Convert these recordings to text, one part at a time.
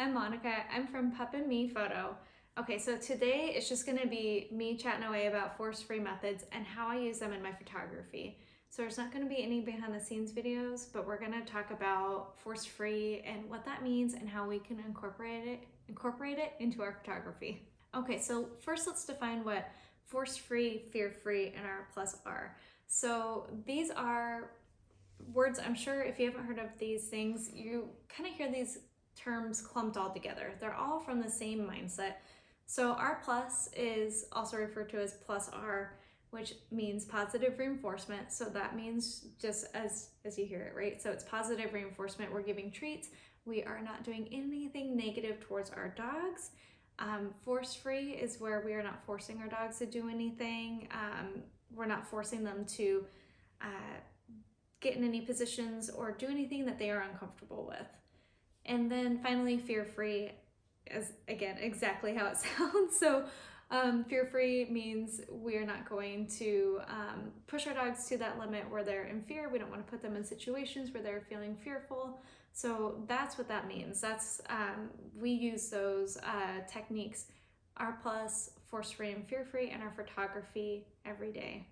I'm Monica. I'm from Pup and Me Photo. Okay, so today it's just going to be me chatting away about force-free methods and how I use them in my photography. So there's not going to be any behind the scenes videos, but we're going to talk about force-free and what that means and how we can incorporate it into our photography. Okay, so first let's define what force-free, fear-free, and R plus are. So these are words, I'm sure if you haven't heard of these things, you kind of hear these terms clumped all together. They're all from the same mindset. So R plus is also referred to as plus R, which means positive reinforcement. So that means just as you hear it, right? So it's positive reinforcement. We're giving treats. We are not doing anything negative towards our dogs. Force-free is where we are not forcing our dogs to do anything. We're not forcing them to get in any positions or do anything that they are uncomfortable with. And then finally, fear-free is, again, exactly how it sounds. So fear-free means we are not going to push our dogs to that limit where they're in fear. We don't want to put them in situations where they're feeling fearful. So that's what that means. That's we use those techniques, R plus, force-free and fear-free, in our photography every day.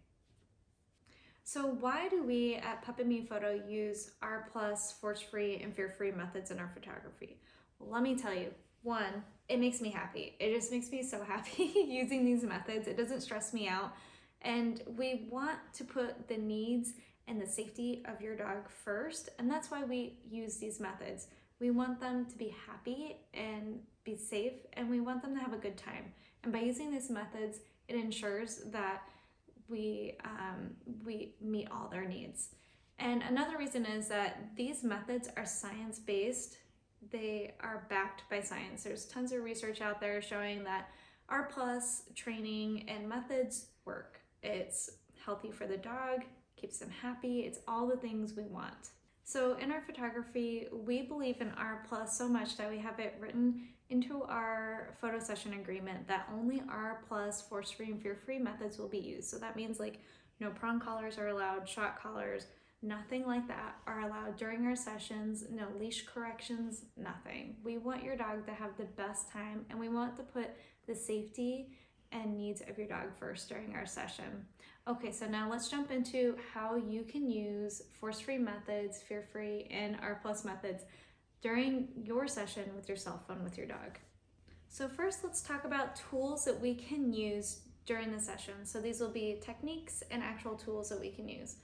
So why do we at Pup and Me Photo use R plus, force-free, and fear-free methods in our photography? Well, let me tell you, one, it makes me happy. It just makes me so happy using these methods. It doesn't stress me out. And we want to put the needs and the safety of your dog first. And that's why we use these methods. We want them to be happy and be safe, and we want them to have a good time. And by using these methods, it ensures that we meet all their needs. And another reason is that these methods are science-based. They are backed by science. There's tons of research out there showing that R plus training and methods work. It's healthy for the dog, keeps them happy. It's all the things we want. So in our photography, we believe in R plus so much that we have it written into our photo session agreement that only R plus, force-free and fear-free methods will be used. So that means like no prong collars are allowed, shot collars, nothing like that are allowed during our sessions, no leash corrections, nothing. We want your dog to have the best time, and we want to put the safety and needs of your dog first during our session. Okay, so now let's jump into how you can use force-free methods, fear-free, and R plus methods during your session with your cell phone with your dog. So first, let's talk about tools that we can use during the session. So these will be techniques and actual tools that we can use.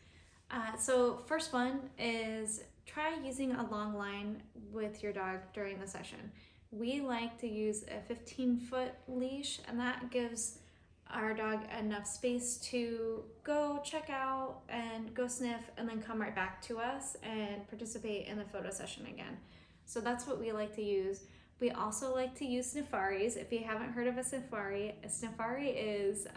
So first one is try using a long line with your dog during the session. We like to use a 15-foot leash, and that gives our dog enough space to go check out and go sniff and then come right back to us and participate in the photo session again. So that's what we like to use. We also like to use sniffaris. If you haven't heard of a sniffari is,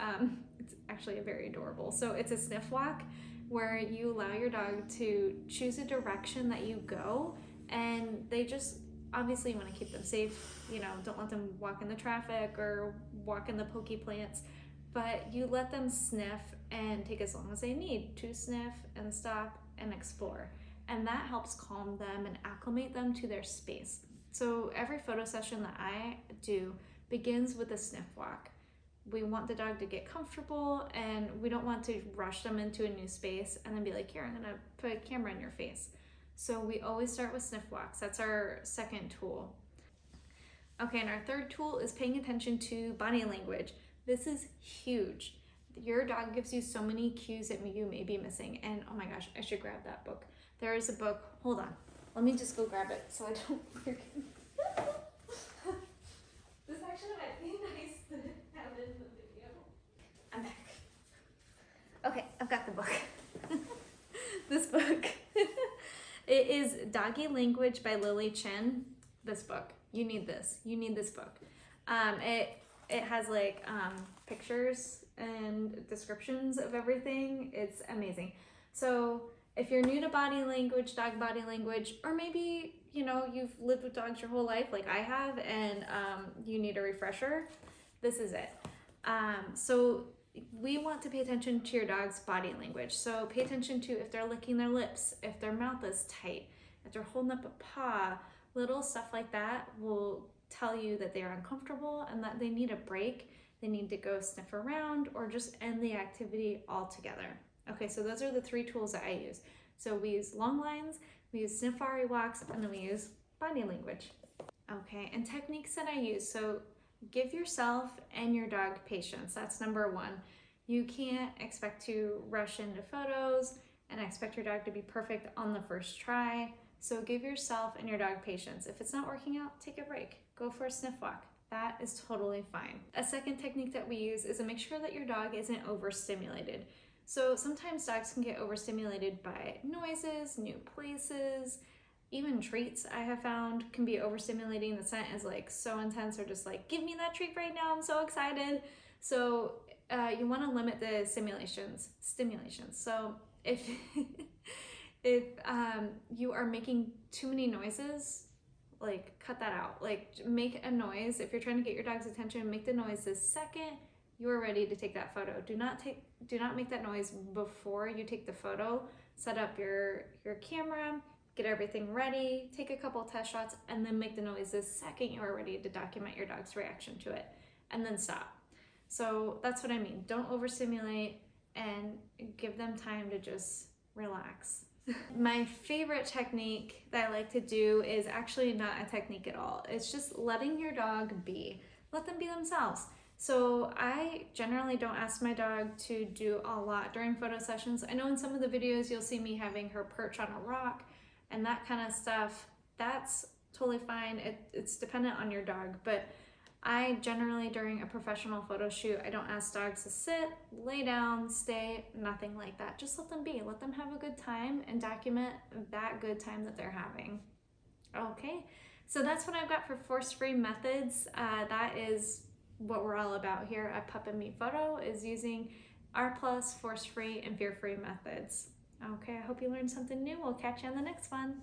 it's actually very adorable. So it's a sniff walk where you allow your dog to choose a direction that you go, and they just, obviously you want to keep them safe, you know, don't let them walk in the traffic or walk in the pokey plants, but you let them sniff and take as long as they need to sniff and stop and explore. And that helps calm them and acclimate them to their space. So every photo session that I do begins with a sniff walk. We want the dog to get comfortable, and we don't want to rush them into a new space and then be like, here, I'm gonna put a camera in your face. So we always start with sniff walks. That's our second tool. Okay, and our third tool is paying attention to body language. This is huge. Your dog gives you so many cues that you may be missing. And oh my gosh, I should grab that book. There is a book. Hold on. Let me just go grab it so I don't forget. This actually might be nice to have in the video. I'm back. Okay, I've got the book. This book. It is Doggy Language by Lily Chin. This book. You need this. You need this book. It has like pictures and descriptions of everything. It's amazing. So if you're new to body language, dog body language, or maybe, you know, you've lived with dogs your whole life like I have, and you need a refresher, this is it. So we want to pay attention to your dog's body language. So pay attention to if they're licking their lips, if their mouth is tight, if they're holding up a paw, Little stuff like that will tell you that they are uncomfortable and that they need a break. They need to go sniff around or just end the activity altogether. Okay, so those are the 3 tools that I use. So we use long lines, we use Sniffari walks, and then we use body language. Okay, and techniques that I use. So give yourself and your dog patience. That's number 1. You can't expect to rush into photos and expect your dog to be perfect on the first try. So give yourself and your dog patience. If it's not working out, take a break. Go for a sniff walk. That is totally fine. A second technique that we use is to make sure that your dog isn't overstimulated. So sometimes dogs can get overstimulated by noises, new places, even treats. I have found can be overstimulating. The scent is like so intense, or just like, give me that treat right now, I'm so excited. So you want to limit the stimulations. So if if you are making too many noises, like cut that out. Like make a noise. If you're trying to get your dog's attention, make the noise the second you are ready to take that photo. Do not make that noise before you take the photo. Set up your camera, get everything ready, take a couple test shots, and then make the noise the second you are ready to document your dog's reaction to it, and then stop. So that's what I mean. Don't overstimulate and give them time to just relax. My favorite technique that I like to do is actually not a technique at all. It's just letting your dog be. Let them be themselves. So I generally don't ask my dog to do a lot during photo sessions. I know in some of the videos you'll see me having her perch on a rock and that kind of stuff. That's totally fine. It's dependent on your dog, but I generally, during a professional photo shoot, I don't ask dogs to sit, lay down, stay, nothing like that. Just let them be. Let them have a good time and document that good time that they're having. Okay, so that's what I've got for force-free methods. That is what we're all about here at Pup and Me Photo, is using R+, force-free, and fear-free methods. Okay, I hope you learned something new. We'll catch you on the next one.